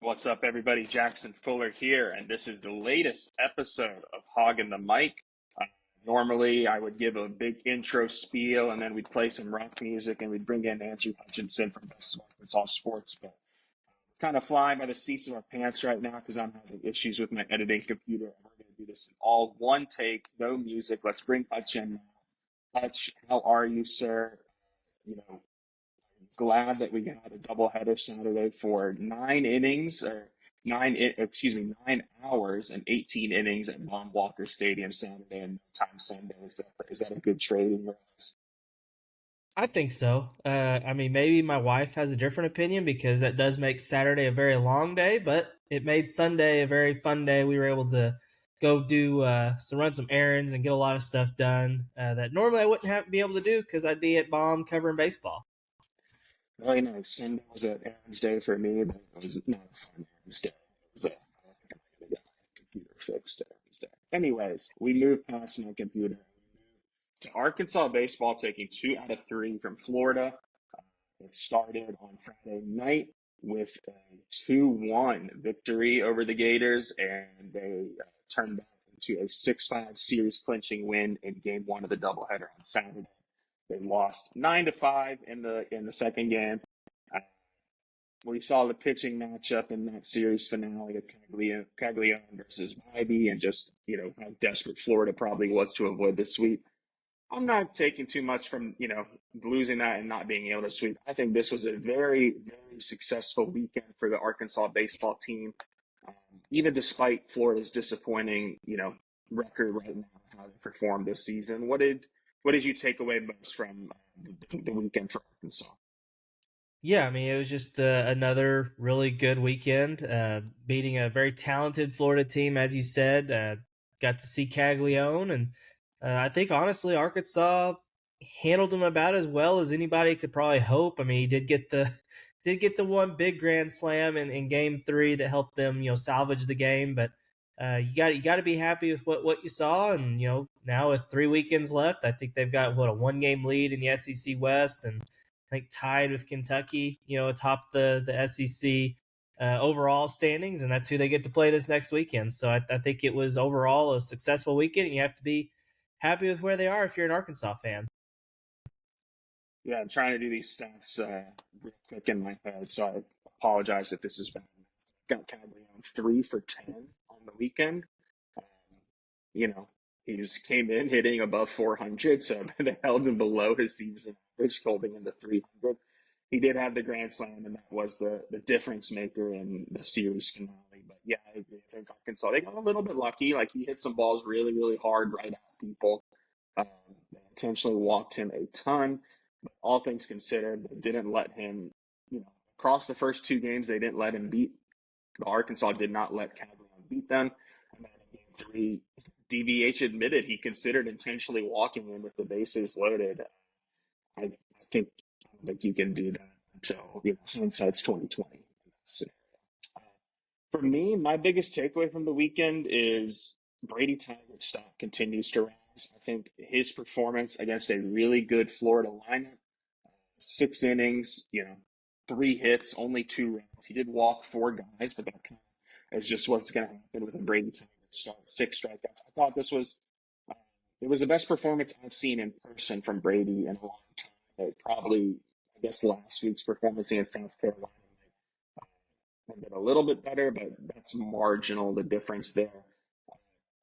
What's up, everybody? Jackson Fuller here, and this is the latest episode of Hoggin the Mic. Uh, Normally, I would give a big intro spiel, and then we'd play some rock music, and we'd bring in Andrew Hutchinson from Best of Arkansas Sports. But kind of flying by the seats of our pants right now because I'm having issues with my editing computer, and we're going to do this in all one take, no music. Let's bring Hutch in now. Hutch, how are you, sir? You know, glad that we had a doubleheader Saturday for 9 innings or 9 hours and 18 innings at Von Walker Stadium Saturday and no time Sunday. Is that a good trade in your eyes? I think so. I mean, maybe my wife has a different opinion because that does make Saturday a very long day, but it made Sunday a very fun day. We were able to go do run some errands and get a lot of stuff done that normally I wouldn't be able to do because I'd be at Bomb covering baseball. Really nice. Sunday was an errands day for me, but it was not a fun errands day. It was I think I'm gonna get my computer fixed errands day. Anyways, we moved past my computer to Arkansas baseball taking 2 out of 3 from Florida. It started on Friday night with a 2-1 victory over the Gators, and they turned that into a 6-5 series clinching win in game one of the doubleheader on Saturday. They lost 9-5 in the second game. Uh, we saw the pitching matchup in that series finale of Caglione versus Bybee, and just how desperate Florida probably was to avoid the sweep. I'm not taking too much from, losing that and not being able to sweep. I think this was a very, very successful weekend for the Arkansas baseball team. Um, Even despite Florida's disappointing, record right now, how they performed this season. What did you take away most from the weekend for Arkansas? Yeah, I mean, it was just another really good weekend, beating a very talented Florida team, as you said. Got to see Caglione, and I think honestly, Arkansas handled them about as well as anybody could probably hope. I mean, he did get the did get the one big grand slam in Game 3 that helped them, salvage the game. But you got to be happy with what you saw, and now with 3 weekends left, I think they've got what a 1 game lead in the SEC West, and I think tied with Kentucky, atop the SEC overall standings, and that's who they get to play this next weekend. So I think it was overall a successful weekend, and you have to be happy with where they are if you're an Arkansas fan. Yeah, I'm trying to do these stats real quick in my head, so I apologize if this is bad. Got Caglione 3 for 10 on the weekend. Um, you know, he just came in hitting above 400, so they held him below his season average, holding in the 300. He did have the grand slam, and that was the difference maker in the series finale. But yeah, I agree. I think Arkansas, they got a little bit lucky. Like, he hit some balls really, really hard right at people. Um, they intentionally walked him a ton. But all things considered, they didn't let him, across the first 2 games, they didn't let him beat. The Arkansas did not let Caglione beat them. And then in game three, DVH admitted he considered intentionally walking him with the bases loaded. I think I don't think you can do that until hindsight's 2020. For me, my biggest takeaway from the weekend is Brady Tiger's stock continues to rise. I think his performance against a really good Florida lineup, 6 innings, 3 hits, only 2 runs. He did walk 4 guys, but that kind of is just what's going to happen with a Brady Tiger start, 6 strikeouts. I thought uh, it was the best performance I've seen in person from Brady in a long time. Probably, I guess, last week's performance against South Carolina been a little bit better, but that's marginal, the difference there. Uh,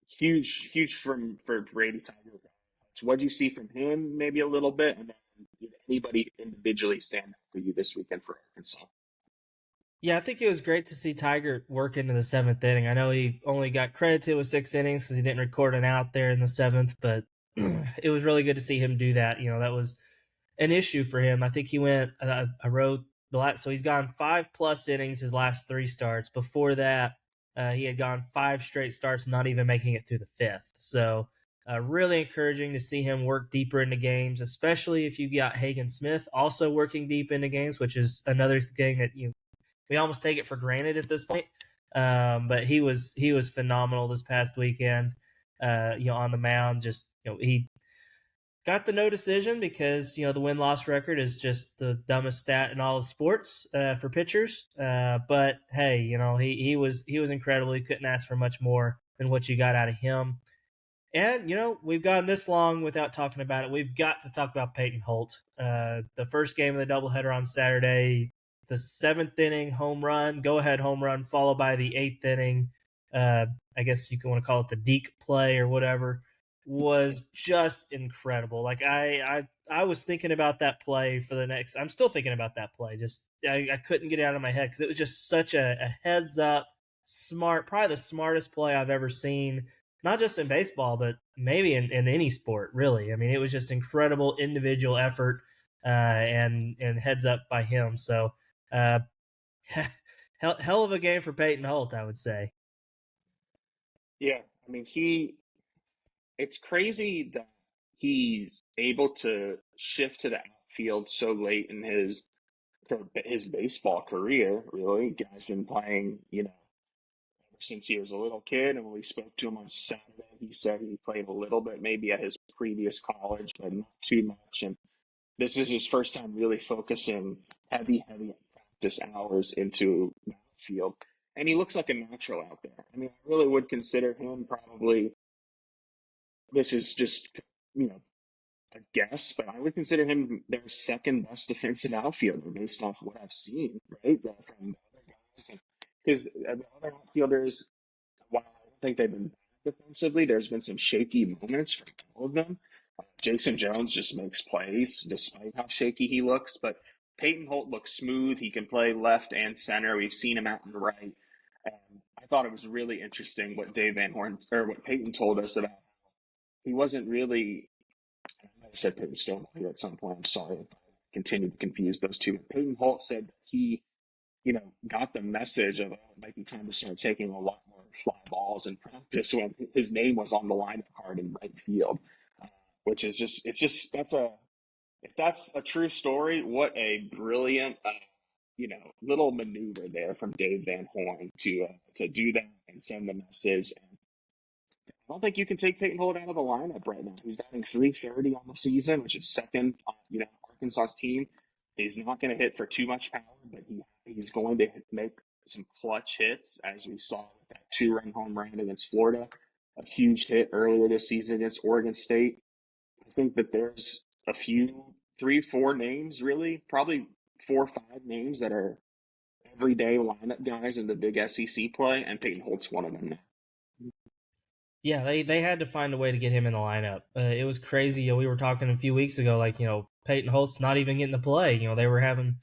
huge for Brady Tiger. What do you see from him? Maybe a little bit, and then did anybody individually stand out for you this weekend for Arkansas? Yeah, I think it was great to see Tiger work into the seventh inning. I know he only got credited with 6 innings because he didn't record an out there in the seventh, but it was really good to see him do that. That was an issue for him. I think he went. I wrote the last, so he's gone 5+ innings his last 3 starts. Before that, he had gone 5 straight starts, not even making it through the fifth. So, really encouraging to see him work deeper into games, especially if you got Hagen Smith also working deep into games, which is another thing that we almost take it for granted at this point. But he was phenomenal this past weekend. On the mound, just he got the no decision because the win loss record is just the dumbest stat in all of sports for pitchers. But hey, he was incredible. You couldn't ask for much more than what you got out of him. And we've gone this long without talking about it. We've got to talk about Peyton Holt. The first game of the doubleheader on Saturday, the seventh inning home run, go ahead home run, followed by the eighth inning. I guess you can want to call it the deke play or whatever. Was just incredible. Like I was thinking about that play for the next. I'm still thinking about that play. Just I couldn't get it out of my head because it was just such a heads up, smart, probably the smartest play I've ever seen, not just in baseball, but maybe in any sport, really. I mean, it was just incredible individual effort and heads up by him. So, uh, hell of a game for Peyton Holt, I would say. Yeah, I mean, it's crazy that he's able to shift to the outfield so late in his baseball career, really. Guy's been playing, ever since he was a little kid. And when we spoke to him on Saturday, he said he played a little bit, maybe at his previous college, but not too much. And this is his first time really focusing heavy practice hours into the outfield. And he looks like a natural out there. I mean, I really would consider him probably, this is just, you know, a guess, but I would consider him their second best defensive outfielder based off what I've seen, right? From the other guys. Because the other outfielders, while I don't think they've been bad defensively, there's been some shaky moments from all of them. Jason Jones just makes plays despite how shaky he looks, but Peyton Holt looks smooth. He can play left and center. We've seen him out and right. And I thought it was really interesting what Dave Van Horn or what Peyton told us about. He wasn't really, I might have said Peyton Stonewall here at some point. I'm sorry if I continue to confuse those two. Peyton Holt said that he, got the message of, oh, it might be time to start taking a lot more fly balls in practice when his name was on the lineup card in right field, which is just, it's just, if that's a true story, what a brilliant, little maneuver there from Dave Van Horn to do that and send the message. And I don't think you can take Peyton Holt out of the lineup right now. He's batting 330 on the season, which is second on Arkansas's team. He's not going to hit for too much power, but he's going to make some clutch hits, as we saw with that 2-run home run against Florida, a huge hit earlier this season against Oregon State. I think that there's a few, 3, 4 names, really, probably 4 or 5 names that are everyday lineup guys in the big SEC play, and Peyton Holt's one of them now. Yeah, they had to find a way to get him in the lineup. It was crazy. We were talking a few weeks ago, like Peyton Holt's not even getting to play. They were having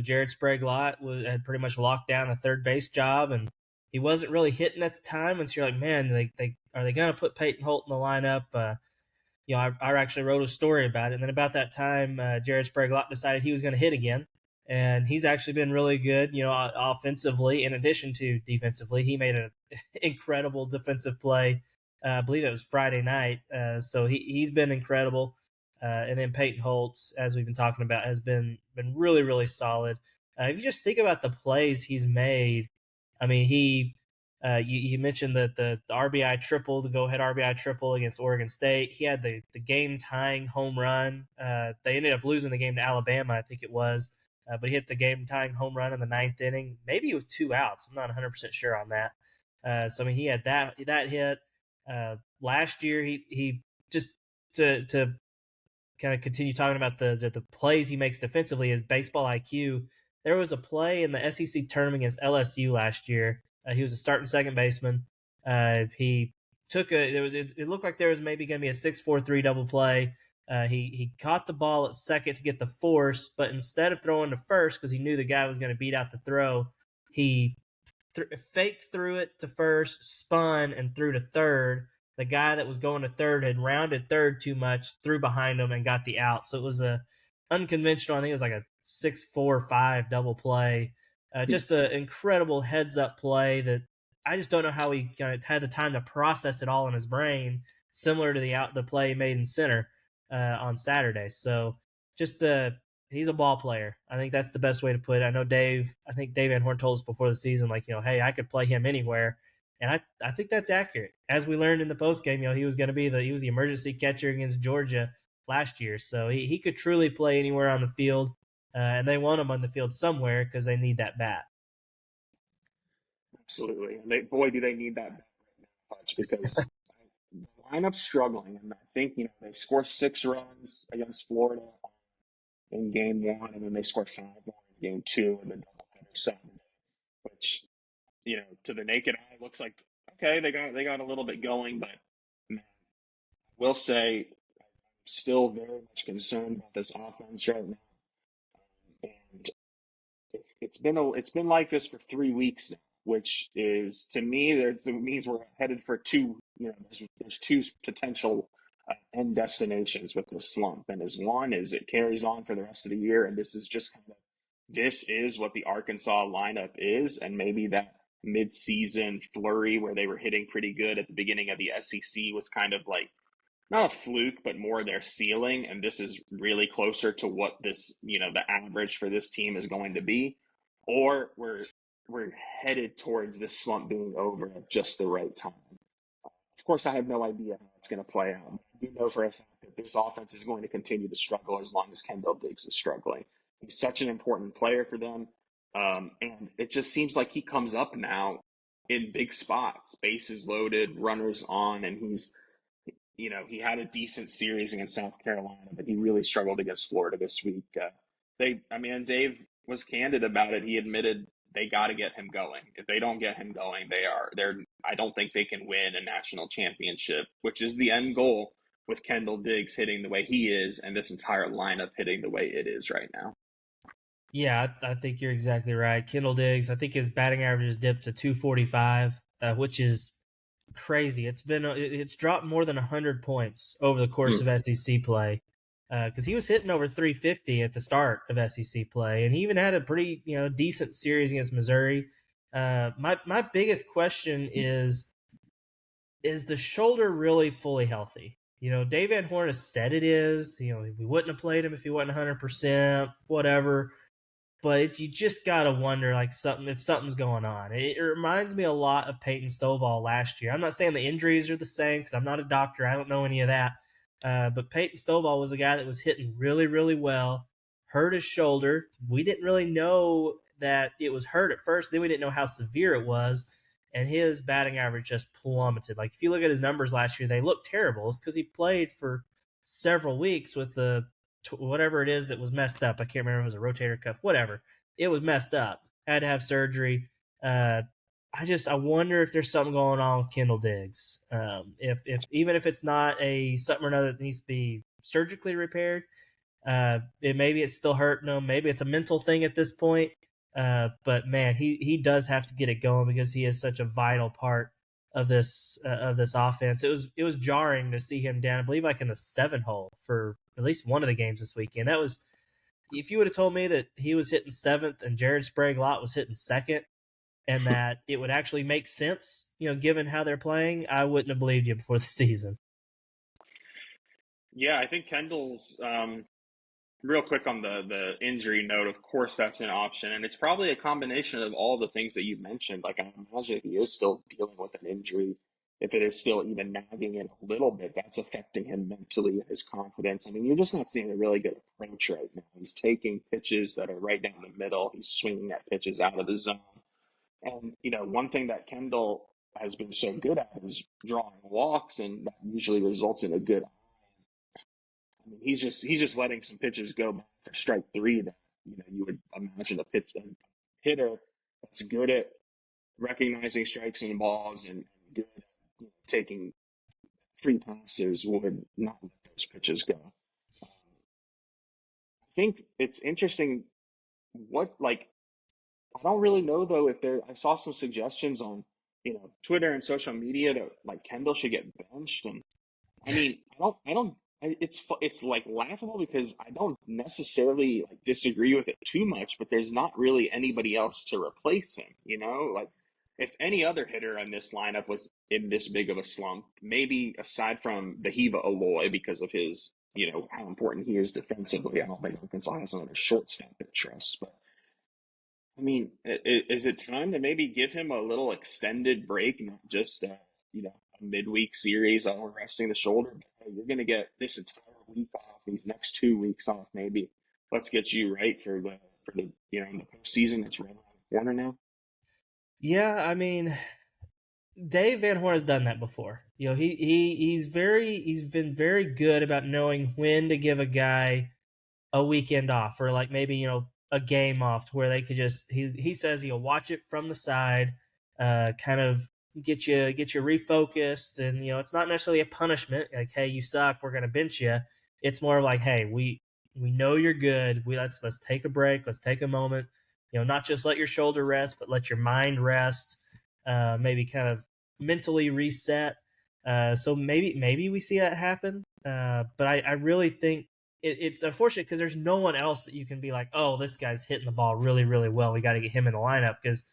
Jared Sprague-Lott had pretty much locked down a third base job, and he wasn't really hitting at the time. And so you're like, man, they are they going to put Peyton Holt in the lineup? I actually wrote a story about it. And then about that time, Jared Sprague-Lott decided he was going to hit again. And he's actually been really good, offensively, in addition to defensively. He made an incredible defensive play. I believe it was Friday night. So he's been incredible. And then Peyton Holtz, as we've been talking about, has been really, really solid. If you just think about the plays he's made, I mean, you mentioned that the RBI triple, the go-ahead RBI triple against Oregon State. He had the game-tying home run. They ended up losing the game to Alabama, I think it was. But he hit the game-tying home run in the ninth inning, maybe with 2 outs. I'm not 100% sure on that. So, I mean, he had that hit. Last year, he just to kind of continue talking about the plays he makes defensively, his baseball IQ. There was a play in the SEC tournament against LSU last year. He was a starting second baseman. He took it looked like there was maybe going to be a 6-4-3 double play. He caught the ball at second to get the force, but instead of throwing to first because he knew the guy was going to beat out the throw, he faked through it to first, spun, and threw to third. The guy that was going to third had rounded third too much, threw behind him, and got the out. So it was a unconventional. I think it was like a 6-4-5 double play. Just an incredible heads up play that I just don't know how he had the time to process it all in his brain, similar to the play he made in center on Saturday. So just he's a ball player. I think that's the best way to put it. I think Dave Van Horn told us before the season, like, hey, I could play him anywhere. And I think that's accurate. As we learned in the post game, he was going to be he was the emergency catcher against Georgia last year. So he could truly play anywhere on the field, and they want him on the field somewhere because they need that bat. Absolutely. And boy, do they need that punch because the lineup's struggling. And I think, they score 6 runs against Florida in game one, and then they scored 5 more in game two in the doubleheader Saturday, which, to the naked eye looks like, okay, they got a little bit going, but man, I will say I'm still very much concerned about this offense right now. And it's been like this for 3 weeks now, which is to me it means we're headed for two. There's two potential end destinations with this slump, and as one is it carries on for the rest of the year, and this is what the Arkansas lineup is, and maybe that mid-season flurry where they were hitting pretty good at the beginning of the SEC was kind of like not a fluke, but more their ceiling. And this is really closer to what the average for this team is going to be. Or we're headed towards this slump being over at just the right time. Of course, I have no idea how it's going to play out. I do know for a fact that this offense is going to continue to struggle as long as Kendall Diggs is struggling. He's such an important player for them. And it just seems like he comes up now in big spots, bases loaded, runners on, and he had a decent series against South Carolina, but he really struggled against Florida this week. Dave was candid about it. He admitted they got to get him going. If they don't get him going, I don't think they can win a national championship, which is the end goal with Kendall Diggs hitting the way he is and this entire lineup hitting the way it is right now. Yeah, I think you're exactly right. Kendall Diggs, I think his batting average has dipped to 245, which is crazy. It's dropped more than 100 points over the course Hmm. of SEC play. Because he was hitting over 350 at the start of SEC play, and he even had a pretty decent series against Missouri. My biggest question is the shoulder really fully healthy? Dave Van Horn has said it is. We wouldn't have played him if he wasn't 100%. Whatever, but you just gotta wonder like if something's going on. It reminds me a lot of Peyton Stovall last year. I'm not saying the injuries are the same because I'm not a doctor. I don't know any of that. But Peyton Stovall was a guy that was hitting really, really well, hurt his shoulder. We didn't really know that it was hurt at first. Then we didn't know how severe it was, and his batting average just plummeted. Like if you look at his numbers last year, they look terrible. It's because he played for several weeks with the whatever it is that was messed up. I can't remember if it was a rotator cuff, whatever. It was messed up. Had to have surgery. Uh, I wonder if there's something going on with Kendall Diggs. If even if it's not a something or another that needs to be surgically repaired, maybe it's still hurting him. Maybe it's a mental thing at this point. But man, he does have to get it going because he is such a vital part of this offense. It was jarring to see him down, I believe, like in the 7 hole for at least one of the games this weekend. That was if you would have told me that he was hitting seventh and Jared Sprague-Lott was hitting second, and that it would actually make sense, given how they're playing, I wouldn't have believed you before the season. Yeah, I think Kendall's real quick on the injury note. Of course, that's an option, and it's probably a combination of all the things that you mentioned. Like I imagine if he is still dealing with an injury, if it is still even nagging it a little bit, that's affecting him mentally and his confidence. I mean, you're just not seeing a really good approach right now. He's taking pitches that are right down the middle. He's swinging at pitches out of the zone. And one thing that Kendall has been so good at is drawing walks, and that usually results in a good. I mean, he's just letting some pitches go by for strike three that you would imagine a hitter that's good at recognizing strikes and balls and good at taking free passes would not let those pitches go. I think it's interesting what like I don't really know though if there. I saw some suggestions on Twitter and social media that like Kendall should get benched, and I mean I don't. It's like laughable because I don't necessarily like disagree with it too much, but there's not really anybody else to replace him. Like if any other hitter on this lineup was in this big of a slump, maybe aside from Bahiva Aloy because of his how important he is defensively, I don't think Arkansas has another shortstop that trusts, but. I mean, is it time to maybe give him a little extended break, not just a midweek series? Oh, we're resting the shoulder. But, hey, you're going to get this entire week off these next 2 weeks off, maybe let's get you right for the the postseason. It's right around the corner now. Yeah, I mean, Dave Van Horn has done that before. He's been very good about knowing when to give a guy a weekend off, or like maybe a game off, to where they could just he says he'll watch it from the side, kind of get you refocused, and it's not necessarily a punishment like, hey, you suck, we're gonna bench you. It's more like, hey, we know you're good. Let's take a break. Let's take a moment. Not just let your shoulder rest, but let your mind rest. Maybe kind of mentally reset. So maybe we see that happen. But I really think it's unfortunate because there's no one else that you can be like, oh, this guy's hitting the ball really, really well. We got to get him in the lineup, because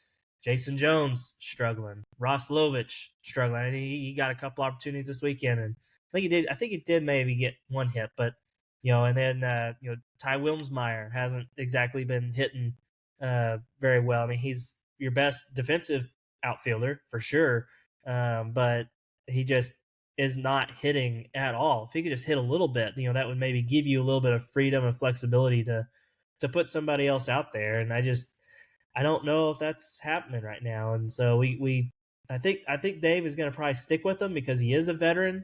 Jason Jones struggling, Ross Lovich struggling. I think he got a couple opportunities this weekend, and I think he did maybe get one hit, but and then Ty Wilmsmeyer hasn't exactly been hitting very well. I mean, he's your best defensive outfielder for sure, but he just is not hitting at all. If he could just hit a little bit, that would maybe give you a little bit of freedom and flexibility to put somebody else out there. And I don't know if that's happening right now. And so we I think Dave is going to probably stick with him because he is a veteran,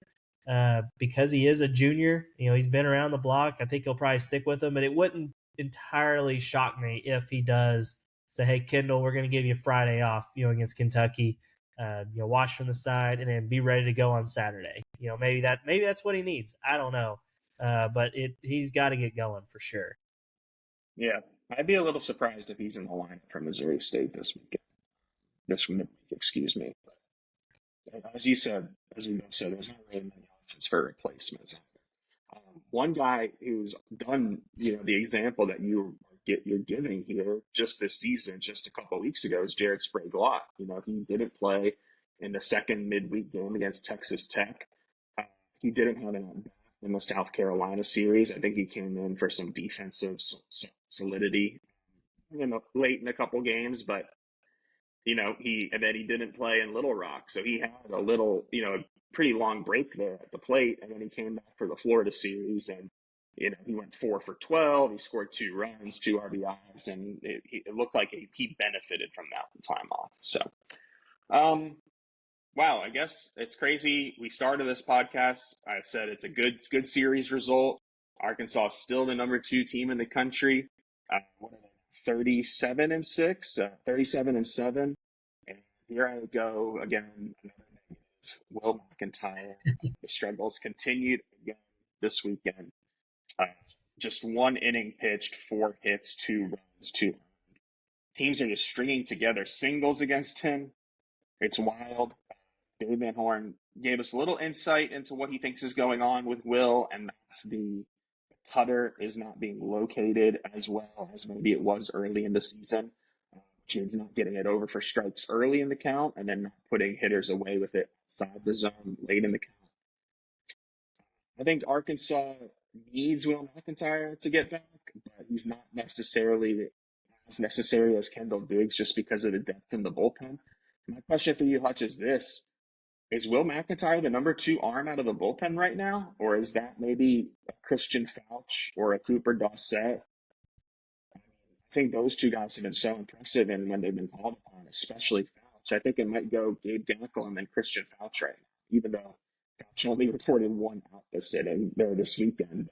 because he is a junior. He's been around the block. I think he'll probably stick with him, but it wouldn't entirely shock me if he does say, "Hey, Kendall, we're going to give you Friday off, against Kentucky. Watch from the side, and then be ready to go on Saturday." Maybe that's what he needs. I don't know, but he's got to get going for sure. Yeah, I'd be a little surprised if he's in the lineup for Missouri State this weekend. This midweek, excuse me. But as you said, as we both said, there's not really many options for replacements. One guy who's done, the example that you're giving here just this season, just a couple of weeks ago, is Jared Sprague-Lott. He didn't play in the second midweek game against Texas Tech. He didn't have an at-bat in the South Carolina series. I think he came in for some defensive solidity, late in a couple games, but he didn't play in Little Rock, so he had a little, pretty long break there at the plate, and then he came back for the Florida series, and he went 4 for 12. He scored 2 runs, 2 RBIs, and it looked like he benefited from that time off. So, wow, I guess it's crazy. We started this podcast. I said it's a good series result. Arkansas is still the number 2 team in the country. What are they? 37-6, 37-7. And here I go again, another negative. Will McIntyre. The struggles continued again this weekend. Just 1 inning pitched, 4 hits, 2 runs, 2. Teams are just stringing together singles against him. It's wild. Dave Van Horn gave us a little insight into what he thinks is going on with Will, and that's the cutter is not being located as well as maybe it was early in the season, which means not getting it over for strikes early in the count and then not putting hitters away with it outside the zone late in the count. I think Arkansas needs Will McIntyre to get back, but he's not necessarily as necessary as Kendall Diggs just because of the depth in the bullpen. My question for you, Hutch, is this. Is Will McIntyre the number 2 arm out of the bullpen right now? Or is that maybe a Christian Fouch or a Cooper Dossett? I think those 2 guys have been so impressive and when they've been called upon, especially Fouch. I think it might go Gabe Gackle and then Christian Fouch right now, even though Fouch only reported 1 out this inning there this weekend.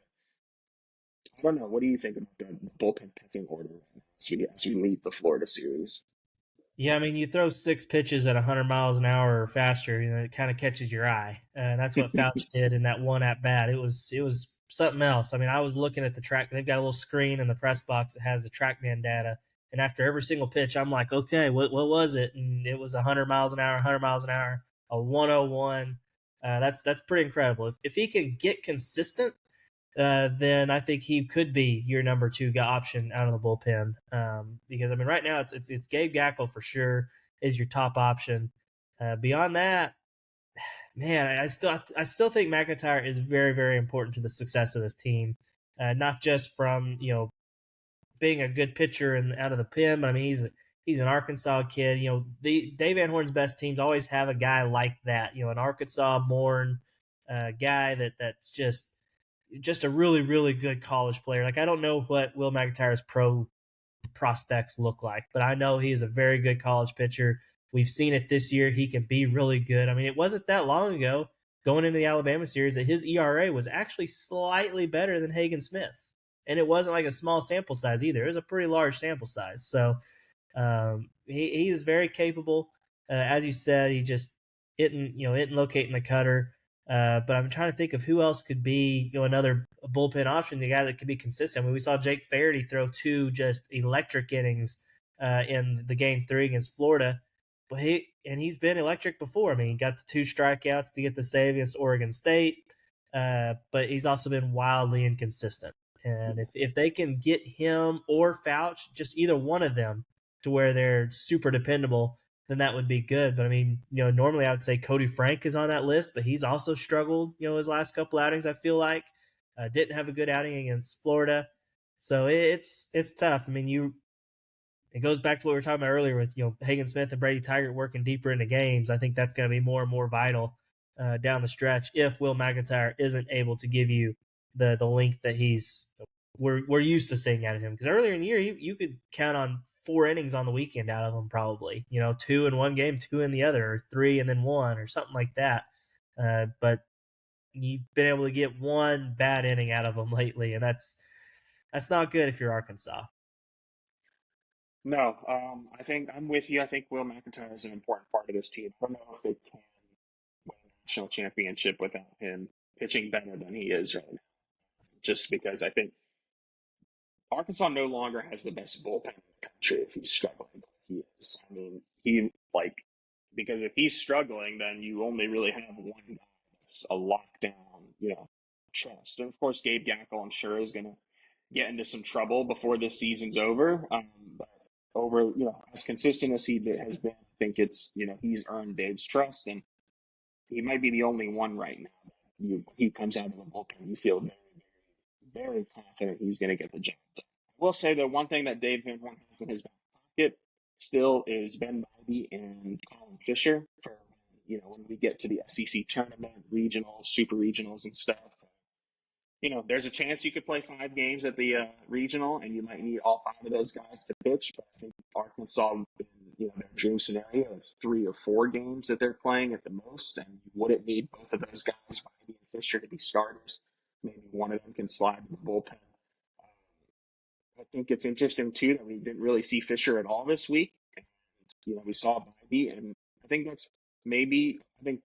I don't know. What do you think about the bullpen picking order right now as we leave the Florida series? Yeah, I mean, you throw 6 pitches at 100 miles an hour or faster, it kind of catches your eye, and that's what Fouch did in that one at bat. It was something else. I mean, I was looking at the track. They've got a little screen in the press box that has the TrackMan data, and after every single pitch, I'm like, okay, what was it? And it was 100 miles an hour, 100 miles an hour, a 101. That's pretty incredible. If he can get consistent, then I think he could be your number 2 option out of the bullpen. Because I mean, right now it's Gabe Gackle for sure is your top option. Beyond that, man, I still think McIntyre is very, very important to the success of this team. Not just from being a good pitcher and out of the pen, but I mean he's an Arkansas kid. The Dave Van Horn's best teams always have a guy like that. An Arkansas born guy that's just just a really, really good college player. Like, I don't know what Will McIntyre's pro prospects look like, but I know he is a very good college pitcher. We've seen it this year. He can be really good. I mean, it wasn't that long ago going into the Alabama series that his ERA was actually slightly better than Hagen Smith's. And it wasn't like a small sample size either. It was a pretty large sample size. So he is very capable. As you said, he just isn't locating the cutter. But I'm trying to think of who else could be another bullpen option, the guy that could be consistent. I mean, we saw Jake Faraday throw two just electric innings in the game 3 against Florida, but he's been electric before. I mean, he got the 2 strikeouts to get the save against Oregon State, but he's also been wildly inconsistent. And if they can get him or Fouch, just either one of them, to where they're super dependable, then that would be good. But I mean, normally I would say Cody Frank is on that list, but he's also struggled, his last couple outings, I feel like. Didn't have a good outing against Florida. So it's tough. I mean, it goes back to what we were talking about earlier with, Hagen Smith and Brady Tygart working deeper into games. I think that's going to be more and more vital down the stretch if Will McIntyre isn't able to give you the length that we're used to seeing out of him. Because earlier in the year, you could count on 4 innings on the weekend out of him, probably. 2 in one game, 2 in the other, or 3 and then 1, or something like that. But you've been able to get 1 bad inning out of him lately, and that's not good if you're Arkansas. No, I think I'm with you. I think Will McIntyre is an important part of this team. I don't know if they can win a national championship without him pitching better than he is right now. Just because I think Arkansas no longer has the best bullpen in the country if he's struggling like he is. I mean, because if he's struggling, then you only really have one guy that's a lockdown, trust. And of course, Gabe Gackel, I'm sure, is going to get into some trouble before this season's over. But over, as consistent as he has been, I think he's earned Dave's trust, and he might be the only one right now. He comes out of the bullpen, you feel very, very confident he's going to get the job done. I will say the one thing that Dave Van Horn has in his back pocket still is Ben Bybee and Colin Fisher for when we get to the SEC tournament, regionals, super regionals, and stuff. There's a chance you could play 5 games at the regional, and you might need all 5 of those guys to pitch. But I think Arkansas, in their dream scenario, it's 3 or 4 games that they're playing at the most, and you wouldn't need both of those guys, Bybee and Fisher, to be starters. Maybe one of them can slide to the bullpen. I think it's interesting too that we didn't really see Fisher at all this week. And, we saw Bybee, and I think that's maybe I think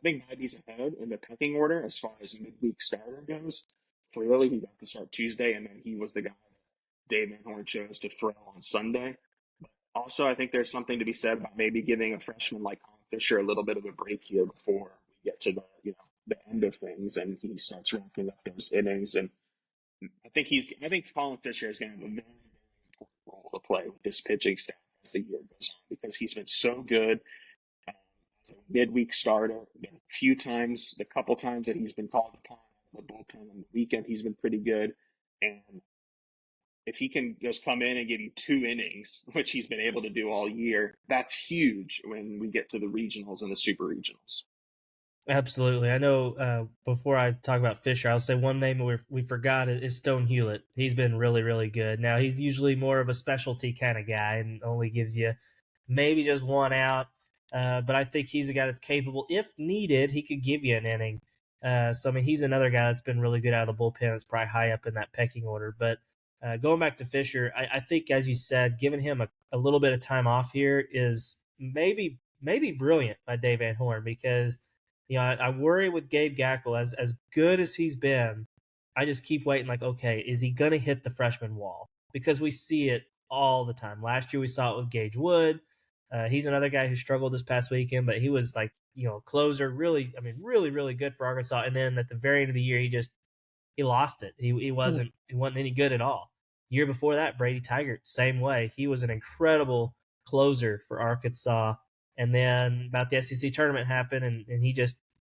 Bybee's ahead in the pecking order as far as midweek starter goes. Clearly, he got to start Tuesday, and then he was the guy that Dave Van Horn chose to throw on Sunday. But also, I think there's something to be said about maybe giving a freshman like Colin Fisher a little bit of a break here before we get to the end of things, and he starts ramping up those innings. And I think Colin Fisher is going to have a very, very important role to play with this pitching staff as the year goes on because he's been so good as a midweek starter. The couple times that he's been called upon the bullpen on the weekend, he's been pretty good. And if he can just come in and give you 2 innings, which he's been able to do all year, that's huge when we get to the regionals and the super regionals. Absolutely. I know before I talk about Fisher, I'll say one name we forgot is Stone Hewlett. He's been really, really good. Now, he's usually more of a specialty kind of guy and only gives you maybe just 1 out. But I think he's a guy that's capable. If needed, he could give you an inning. So, I mean, he's another guy that's been really good out of the bullpen. It's probably high up in that pecking order. But going back to Fisher, I think, as you said, giving him a little bit of time off here is maybe brilliant by Dave Van Horn because – I worry with Gabe Gackel as good as he's been. I just keep waiting, like, okay, is he gonna hit the freshman wall? Because we see it all the time. Last year we saw it with Gage Wood. He's another guy who struggled this past weekend, but he was like, closer, really, I mean, really, really good for Arkansas. And then at the very end of the year, he lost it. He wasn't any good at all. Year before that, Brady Tygart, same way. He was an incredible closer for Arkansas. And then about the SEC tournament happened, and he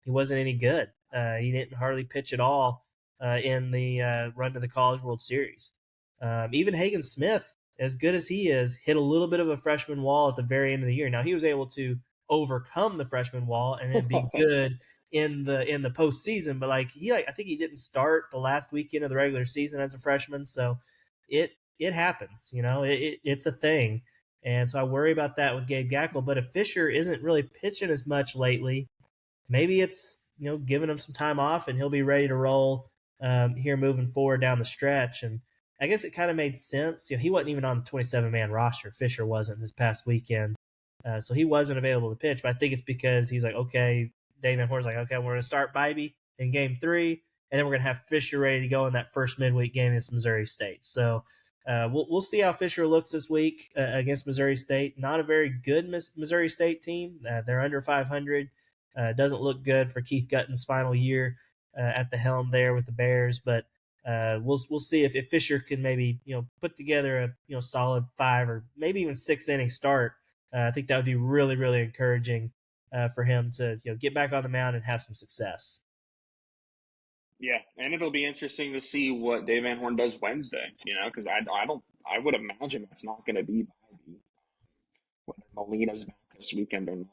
wasn't any good. He didn't hardly pitch at all in the run to the College World Series. Even Hagen Smith, as good as he is, hit a little bit of a freshman wall at the very end of the year. Now, he was able to overcome the freshman wall and then be good in the postseason, but like I think he didn't start the last weekend of the regular season as a freshman, so it happens, it's a thing, and so I worry about that with Gabe Gackle. But if Fisher isn't really pitching as much lately, maybe it's giving him some time off, and he'll be ready to roll here moving forward down the stretch. And I guess it kind of made sense. He wasn't even on the 27-man roster. Fisher wasn't this past weekend, so he wasn't available to pitch. But I think it's because he's like, okay, Dave Van Horn's like, okay, we're going to start Bybee in Game 3, and then we're going to have Fisher ready to go in that first midweek game against Missouri State. So we'll see how Fisher looks this week against Missouri State. Not a very good Missouri State team. They're under 500. Doesn't look good for Keith Gutton's final year at the helm there with the Bears, but we'll see if Fisher can maybe put together a solid 5 or maybe even 6 inning start. I think that would be really, really encouraging for him to get back on the mound and have some success. Yeah, and it'll be interesting to see what Dave Van Horn does Wednesday. Because I would imagine it's not going to be Bobby. Whether Molina's back this weekend or not.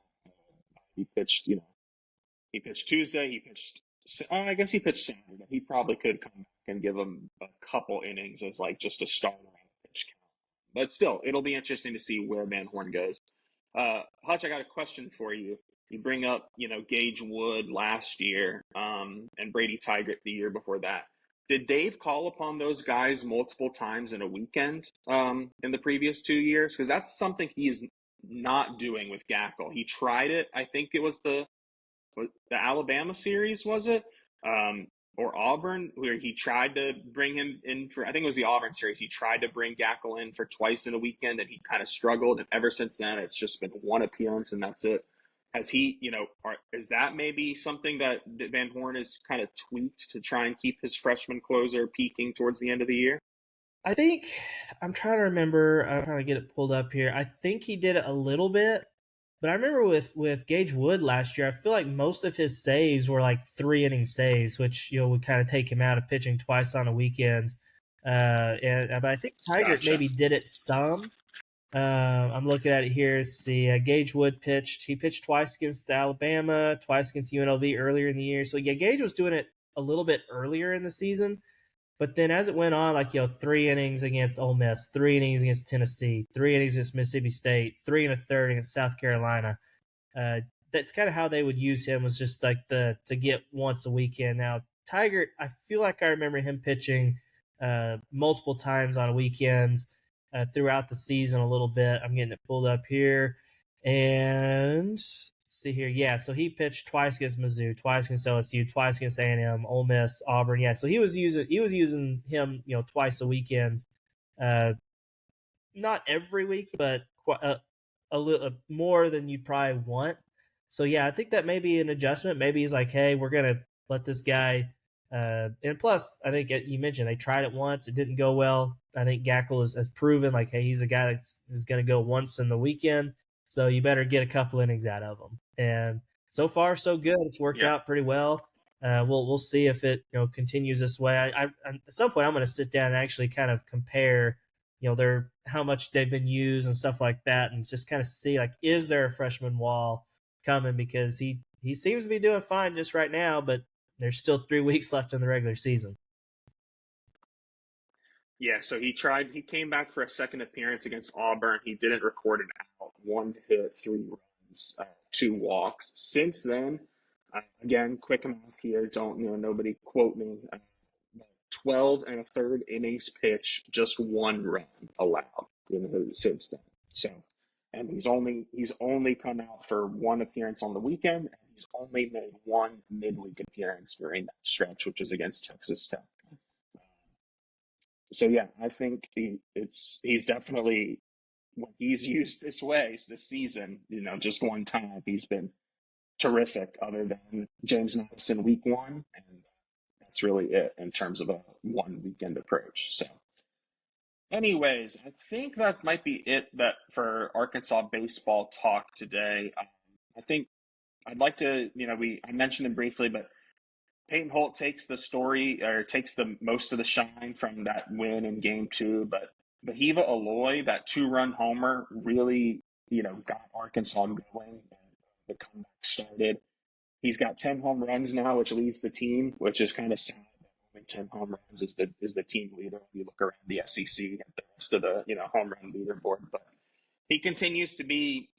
He pitched, he pitched Tuesday. He pitched. I guess he pitched Saturday. He probably could come back and give him a couple innings as like just a starter pitch count. But still, it'll be interesting to see where Van Horn goes. Hutch, I got a question for you. You bring up, Gage Wood last year, and Brady Tygart the year before that. Did Dave call upon those guys multiple times in a weekend in the previous 2 years? Because that's something he is not doing with Gackle. He tried it. I think it was the Alabama series, was it? Or Auburn, where he tried to bring him in for, I think it was the Auburn series. He tried to bring Gackle in for twice in a weekend, and he kind of struggled. And ever since then, it's just been one appearance, and that's it. Has he, is that maybe something that Van Horn has kind of tweaked to try and keep his freshman closer peaking towards the end of the year? I think I'm trying to remember. I'm trying to get it pulled up here. I think he did it a little bit, but I remember with Gage Wood last year, I feel like most of his saves were like 3 inning saves, which would kind of take him out of pitching twice on a weekend. But I think Tigert Gotcha. maybe did it some. I'm looking at it here. See, Gage Wood pitched. He pitched twice against Alabama, twice against UNLV earlier in the year. So yeah, Gage was doing it a little bit earlier in the season. But then as it went on, 3 innings against Ole Miss, 3 innings against Tennessee, 3 innings against Mississippi State, 3 1/3 against South Carolina. That's kind of how they would use him, was just like to get once a weekend. Now, Tiger, I feel like I remember him pitching multiple times on weekends throughout the season a little bit. I'm getting it pulled up here. And let's see here. Yeah, so he pitched twice against Mizzou, twice against LSU, twice against A&M, Ole Miss, Auburn. Yeah, so he was using him, twice a weekend. Not every week, but a little more than you'd probably want. So yeah, I think that may be an adjustment. Maybe he's like, hey, we're gonna let this guy. And plus, I think you mentioned they tried it once, it didn't go well. I think Gackle has proven like, hey, he's a guy that's going to go once in the weekend, so you better get a couple innings out of him. And so far, so good. It's worked out pretty well. We'll see if it continues this way. I at some point I'm going to sit down and actually kind of compare their how much they've been used and stuff like that, and just kind of see like, is there a freshman wall coming? Because he seems to be doing fine just right now, but there's still 3 weeks left in the regular season. Yeah, so he came back for a second appearance against Auburn. He didn't record an out, 1 hit, 3 runs, 2 walks. Since then, again, quick math here, don't, nobody quote me. 12 1/3 innings pitched, just 1 run allowed, since then. So, and he's only come out for 1 appearance on the weekend, and he's only made 1 midweek appearance during that stretch, which was against Texas Tech. So yeah, I think he's definitely, when he's used this way this season, just one time, he's been terrific, other than James Madison week 1, and that's really it in terms of a 1 weekend approach. So anyways, I think that might be it for Arkansas baseball talk today. I think I'd like to, I mentioned it briefly, but Peyton Holt takes the story, or takes the most of the shine from that win in Game 2, but Bahiva Aloy, that 2-run homer, really, got Arkansas going, and the comeback started. He's got 10 home runs now, which leads the team, which is kind of sad. Only 10 home runs is the team leader. If you look around the SEC at the rest of the home run leaderboard, but he continues to be,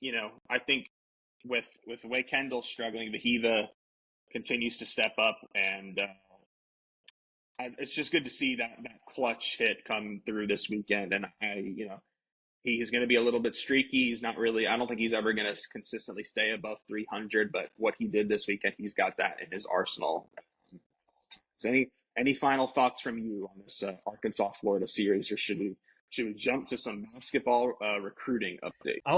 I think with the way Kendall's struggling, the continues to step up, and it's just good to see that clutch hit come through this weekend. And he's going to be a little bit streaky. He's not really. I don't think he's ever going to consistently stay above 300. But what he did this weekend, he's got that in his arsenal. Any final thoughts from you on this Arkansas Florida series, or should we jump to some basketball recruiting I'll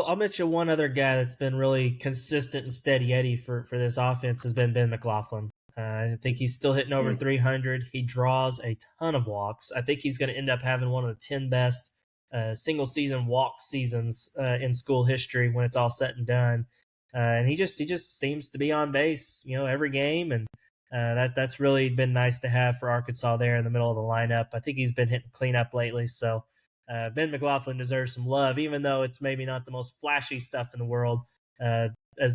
updates? mention one other guy that's been really consistent and steady Eddie for this offense has been Ben McLaughlin. I think he's still hitting over Mm. 300. He draws a ton of walks. I think he's going to end up having one of the 10 best single season walk seasons in school history when it's all said and done. And he just seems to be on base, every game, and that's really been nice to have for Arkansas there in the middle of the lineup. I think he's been hitting cleanup lately, so Ben McLaughlin deserves some love, even though it's maybe not the most flashy stuff in the world. Uh, as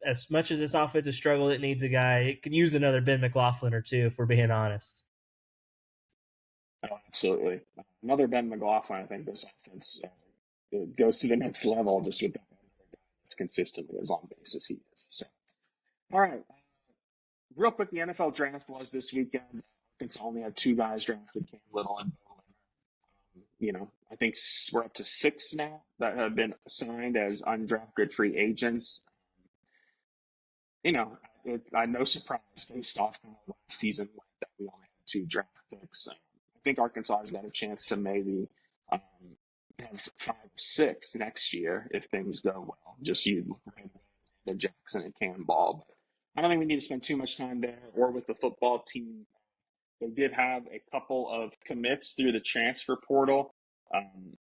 as much as this offensive struggle, it needs a guy. It could use another Ben McLaughlin or two, if we're being honest. Oh, absolutely. Another Ben McLaughlin. I think this offense it goes to the next level just with that that's consistently as on base as he is. So, all right. Real quick, the NFL draft was this weekend. Arkansas only had two guys drafted, Cam Little and Bo Leonard. I think we're up to six now that have been signed as undrafted free agents. You know, no surprise based off kind of last season that we only had two draft picks. I think Arkansas has got a chance to maybe um, have five or six next year if things go well. Just you look ahead at Jackson and Cam Ball, but I don't think we need to spend too much time there or with the football team. They did have a couple of commits through the transfer portal. Um,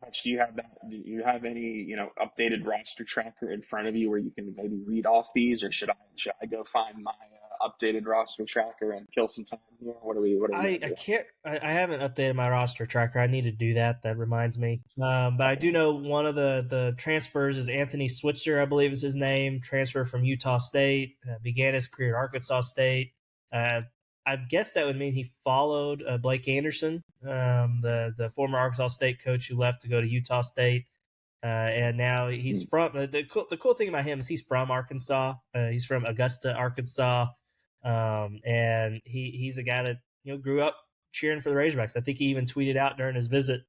Hutch, do you have that? Do you have any, updated roster tracker in front of you where you can maybe read off these, or should I go find my updated roster tracker and kill some time here? What are we I, gonna I do? can't I haven't updated my roster tracker. I need to do that. That reminds me. But I Okay. do know one of the transfers is Anthony Switzer, I believe is his name. Transfer from Utah State. Began his career at Arkansas State. Uh, I guess that would mean he followed Blake Anderson, the former Arkansas State coach who left to go to Utah State. And now he's Hmm. from the cool thing about him is he's from Arkansas. He's from Augusta, Arkansas, and he's a guy that grew up cheering for the Razorbacks. I think he even tweeted out during his visit,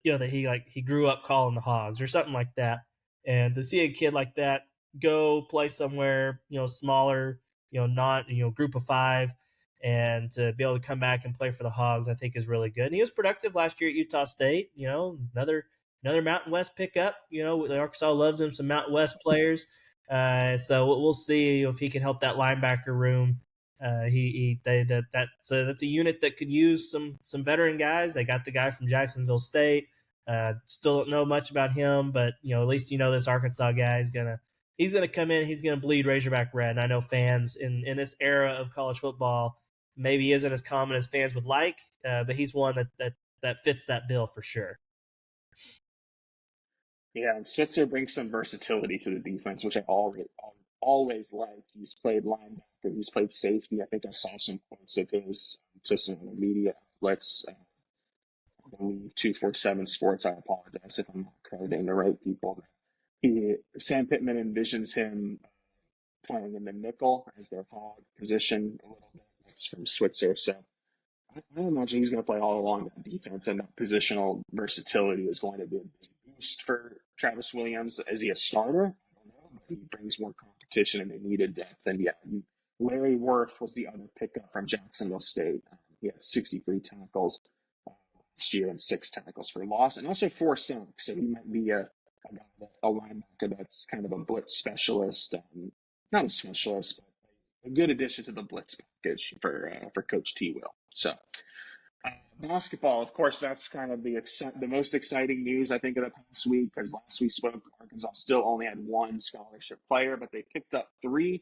that he grew up calling the Hogs or something like that. And to see a kid like that go play somewhere smaller, not group of five, and to be able to come back and play for the Hogs, I think is really good. And he was productive last year at Utah State. Another Mountain West pickup. Arkansas loves him some Mountain West players. So we'll see if he can help that linebacker room. That's a unit that could use some veteran guys. They got the guy from Jacksonville State. Still don't know much about him, but at least this Arkansas guy is gonna come in. He's gonna bleed Razorback red. And I know fans in this era of college football maybe isn't as common as fans would like, but he's one that fits that bill for sure. Yeah, and Switzer brings some versatility to the defense, which I always like. He's played linebacker, he's played safety. I think I saw some quotes of his to some media outlets. I believe 247 Sports. I apologize if I'm not crediting the right people. Sam Pittman envisions him playing in the nickel as their hog position a little bit. That's from Switzer. So I imagine he's going to play all along that defense, and that positional versatility is going to be a big boost for Travis Williams. Is he a starter? I don't know, but he brings more competition and they needed depth. And yeah, Larry Worth was the other pickup from Jacksonville State. He had 63 tackles last year and six tackles for loss, and also four sacks. So he might be a linebacker that's kind of a blitz specialist. Not a specialist, but a good addition to the blitz package for Coach T. Will. So basketball, of course, that's kind of the most exciting news I think of the past week, because last we spoke, Arkansas still only had one scholarship player, but they picked up three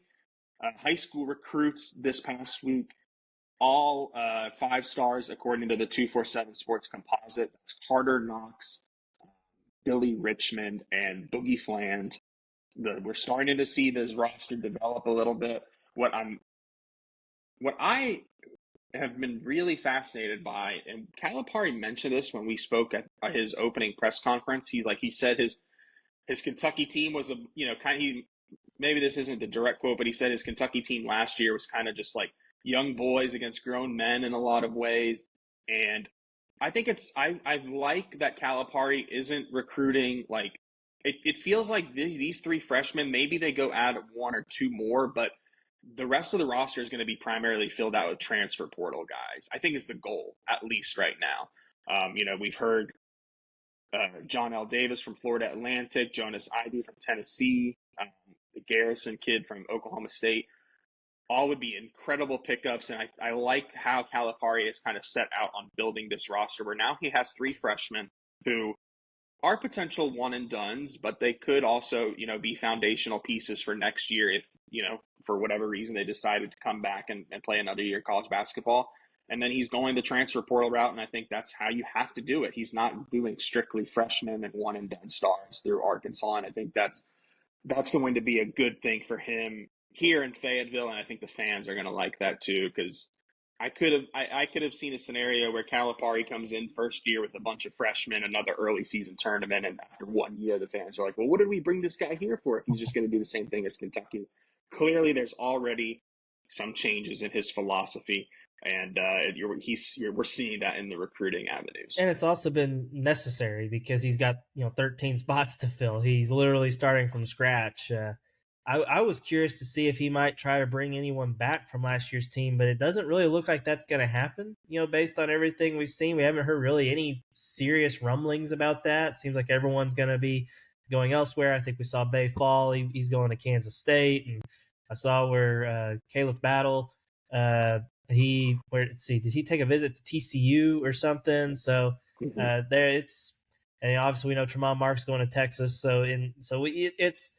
high school recruits this past week, all five stars according to the 247 Sports Composite. That's Carter Knox, Billy Richmond, and Boogie Fland. We're starting to see this roster develop a little bit. what I'm what I have been really fascinated by, and Calipari mentioned this when we spoke at his opening press conference. He said his Kentucky team was a kind of maybe this isn't the direct quote, but he said his Kentucky team last year was kind of just like young boys against grown men in a lot of ways. And I think I like that Calipari isn't recruiting like it feels like these three freshmen, maybe they go add one or two more, but the rest of the roster is going to be primarily filled out with transfer portal guys. I think is the goal, at least right now. We've heard John L. Davis from Florida Atlantic, Jonas Ivy from Tennessee, the Garrison kid from Oklahoma State. All would be incredible pickups, and I like how Calipari has kind of set out on building this roster where now he has three freshmen who are potential one and dones, but they could also, be foundational pieces for next year if, for whatever reason they decided to come back and play another year of college basketball. And then he's going the transfer portal route, and I think that's how you have to do it. He's not doing strictly freshmen and one and done stars through Arkansas, and I think that's going to be a good thing for him here in Fayetteville, and I think the fans are going to like that too because I could have seen a scenario where Calipari comes in first year with a bunch of freshmen, another early season tournament, and after 1 year, the fans are like, "Well, what did we bring this guy here for? If he's just going to do the same thing as Kentucky." Clearly, there's already some changes in his philosophy, and we're seeing that in the recruiting avenues. And it's also been necessary because he's got 13 spots to fill. He's literally starting from scratch. I was curious to see if he might try to bring anyone back from last year's team, but it doesn't really look like that's going to happen. Based on everything we've seen, we haven't heard really any serious rumblings about that. It seems like everyone's going to be going elsewhere. I think we saw Bay fall. He's going to Kansas State, and I saw where Caleb Battle. Let's see, did he take a visit to TCU or something? So Mm-hmm. there it's, and obviously we know Tremont Mark's going to Texas. It's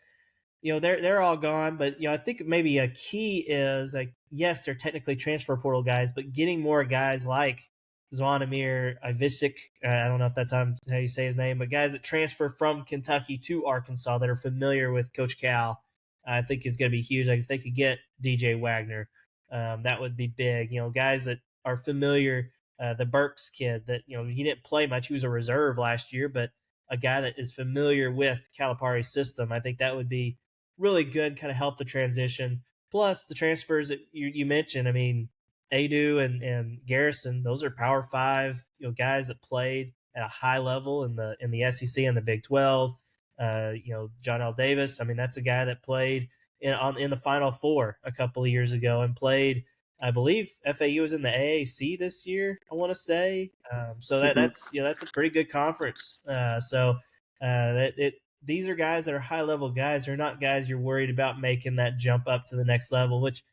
they're all gone, but I think maybe a key is like yes, they're technically transfer portal guys, but getting more guys like Zvonimir Ivisic, I don't know if that's how you say his name, but guys that transfer from Kentucky to Arkansas that are familiar with Coach Cal, I think is going to be huge. Like if they could get DJ Wagner, that would be big. Guys that are familiar. The Burks kid that he didn't play much; he was a reserve last year, but a guy that is familiar with Calipari's system, I think that would be really good, kind of help the transition. Plus the transfers that you mentioned, I mean, Adu and Garrison, those are Power Five, guys that played at a high level in the SEC and the Big 12. John L. Davis, I mean, that's a guy that played in the Final Four a couple of years ago and played. I believe FAU was in the AAC this year. I want to say so Mm-hmm. that's a pretty good conference. These are guys that are high level guys. They're not guys you're worried about making that jump up to the next level, which,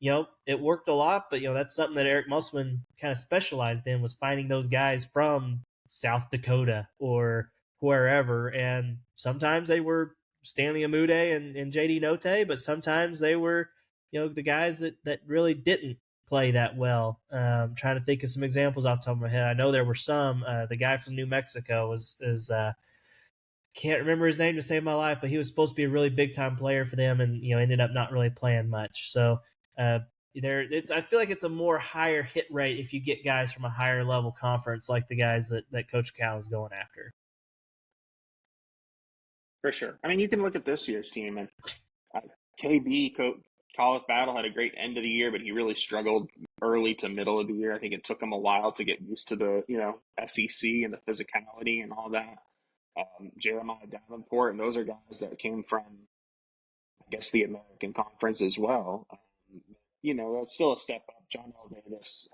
it worked a lot, but, that's something that Eric Musselman kind of specialized in was finding those guys from South Dakota or wherever. And sometimes they were Stanley Amude and JD Note, but sometimes they were, the guys that really didn't play that well. Trying to think of some examples off the top of my head. I know there were some. The guy from New Mexico is can't remember his name to save my life, but he was supposed to be a really big time player for them, and ended up not really playing much. So I feel like it's a more higher hit rate if you get guys from a higher level conference, like the guys that Coach Cal is going after. For sure. I mean, you can look at this year's team, and KB College Battle had a great end of the year, but he really struggled early to middle of the year. I think it took him a while to get used to the SEC and the physicality and all that. Jeremiah Davenport, and those are guys that came from, I guess, the American Conference as well. That's still a step up. John L. Davis,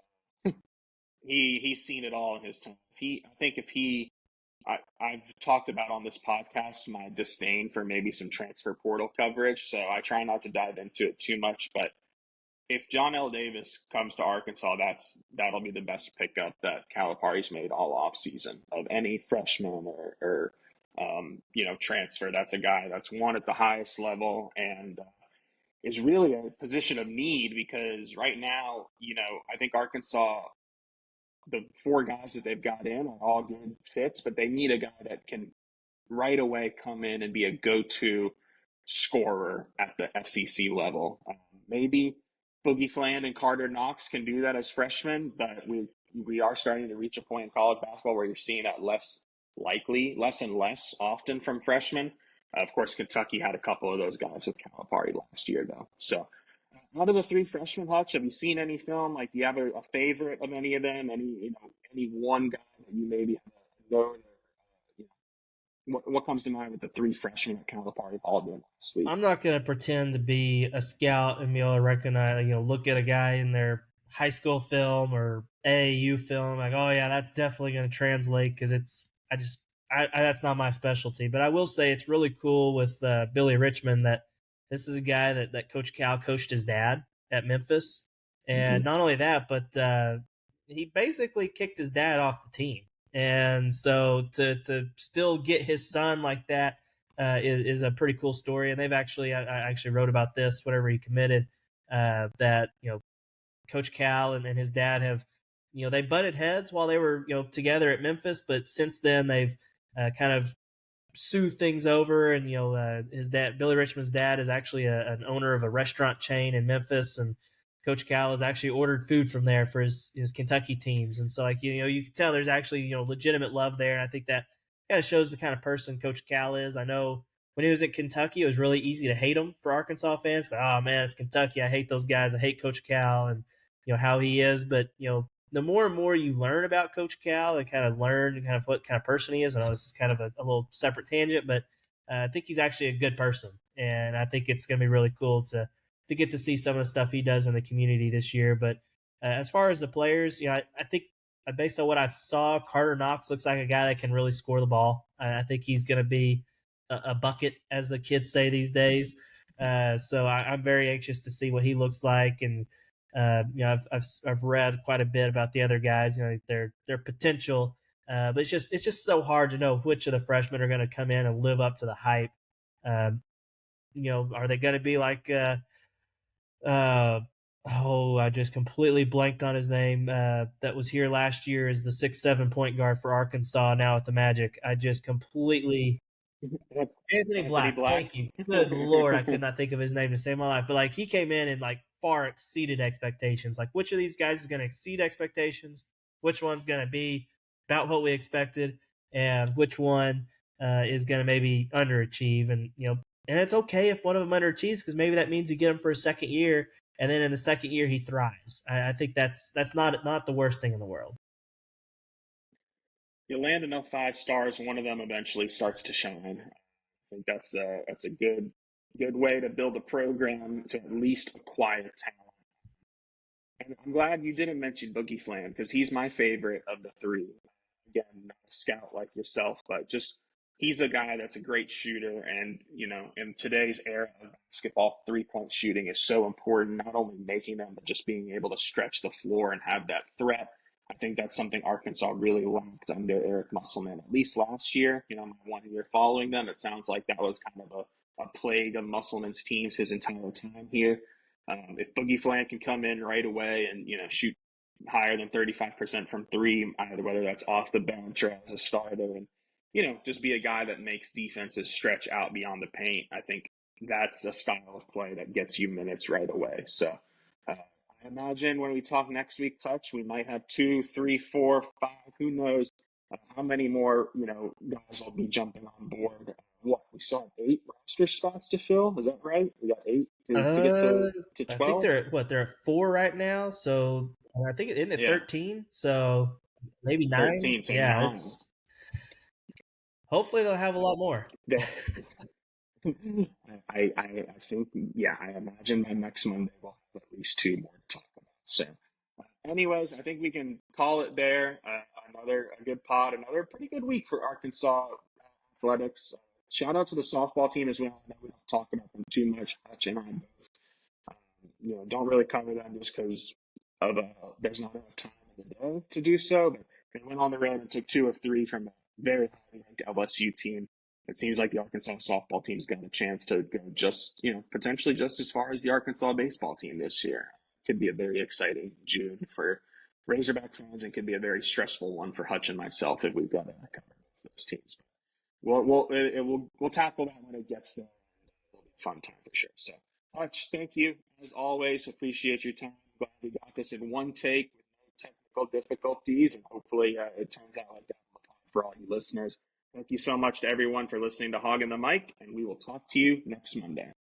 he's seen it all in his time. I've talked about on this podcast my disdain for maybe some transfer portal coverage, so I try not to dive into it too much. But if John L. Davis comes to Arkansas, that'll be the best pickup that Calipari's made all offseason of any freshman or transfer. That's a guy that's won at the highest level and is really a position of need because right now, I think Arkansas, the four guys that they've got in are all good fits, but they need a guy that can right away come in and be a go-to scorer at the SEC level. maybe Boogie Fland and Carter Knox can do that as freshmen, but we are starting to reach a point in college basketball where you're seeing that less and less often from freshmen. Of course, Kentucky had a couple of those guys with Calipari last year, though. So, out of the three freshmen, Hutch, have you seen any film? Like, do you have a favorite of any of them? Any one guy that you maybe have known? Or, what comes to mind with the three freshmen at Calipari Ball doing last week? I'm not gonna pretend to be a scout and be able to recognize, look at a guy in their high school film or AAU film, like, oh yeah, that's definitely gonna translate because that's not my specialty. But I will say it's really cool with Billy Richmond that this is a guy that Coach Cal coached his dad at Memphis, Mm-hmm. and not only that, but he basically kicked his dad off the team, and so to still get his son like that is a pretty cool story. And I actually wrote about this whenever he committed, that Coach Cal and his dad have, they butted heads while they were together at Memphis, but since then they've kind of soothe things over. And his dad, Billy Richmond's dad, is actually an owner of a restaurant chain in Memphis, and Coach Cal has actually ordered food from there for his Kentucky teams. And so, like, you can tell there's actually legitimate love there. And I think that kind of shows the kind of person Coach Cal is. I know when he was at Kentucky, it was really easy to hate him for Arkansas fans. Oh man, it's Kentucky. I hate those guys. I hate Coach Cal and how he is. But the more and more you learn about Coach Cal and kind of learn kind of what kind of person he is. I know this is kind of a little separate tangent, but I think he's actually a good person, and I think it's going to be really cool to get to see some of the stuff he does in the community this year. But as far as the players, I think based on what I saw, Carter Knox looks like a guy that can really score the ball. I think he's going to be a bucket, as the kids say these days. So I'm very anxious to see what he looks like. And I've read quite a bit about the other guys, their potential, but it's just so hard to know which of the freshmen are going to come in and live up to the hype. Um, are they going to be like uh, I just completely blanked on his name. That was here last year as the 6'7" point guard for Arkansas. Now at the Magic, I just completely Anthony Anthony Black. Black. Thank you. Good Lord, I could not think of his name to save my life. But like he came in and like far exceeded expectations. Like which of these guys is going to exceed expectations? Which one's going to be about what we expected, and which one is going to maybe underachieve? And it's okay if one of them underachieves because maybe that means you get him for a second year, and then in the second year he thrives. I think that's not the worst thing in the world. You land enough 5 stars, one of them eventually starts to shine. I think that's a good way to build a program to at least acquire talent. And I'm glad you didn't mention Boogie Flam because he's my favorite of the three. Again, not a scout like yourself, but just he's a guy that's a great shooter. And, in today's era of basketball, 3-point shooting is so important, not only making them, but just being able to stretch the floor and have that threat. I think that's something Arkansas really lacked under Eric Musselman, at least last year. My 1 year following them, it sounds like that was kind of a plague of Musselman's teams his entire time here. If Boogie Flan can come in right away and shoot higher than 35% from three, either whether that's off the bench or as a starter, and just be a guy that makes defenses stretch out beyond the paint. I think that's a style of play that gets you minutes right away. So I imagine when we talk next week, Hutch, we might have 2, 3, 4, 5. Who knows how many more guys will be jumping on board? What we still have 8 roster spots to fill. Is that right? We got 8 to get Uh, to I think 12. they're at 4 right now. So I think it ended Yeah, 13. So maybe 9. 13. So Yeah, 9. it's hopefully they'll have a lot more. They, I think, yeah, I imagine by next Monday we'll have at least 2 more to talk about. So, anyways, I think we can call it there. Another a good pod, another pretty good week for Arkansas athletics. Shout out to the softball team as well. I know we don't talk about them too much. Hutch and I both, don't really cover them just because of there's not enough time in the day to do so. But they went on the road and took 2 of 3 from a very highly ranked LSU team. It seems like the Arkansas softball team's got a chance to go just, potentially just as far as the Arkansas baseball team this year. Could be a very exciting June for Razorback fans and could be a very stressful one for Hutch and myself if we've got to cover both those teams. But we'll tackle that when it gets there. It'll be a fun time for sure. So Hutch, thank you. As always, appreciate your time. Glad we got this in one take with no technical difficulties, and hopefully it turns out like that for all you listeners. Thank you so much to everyone for listening to Hoggin the Mic, and we will talk to you next Monday.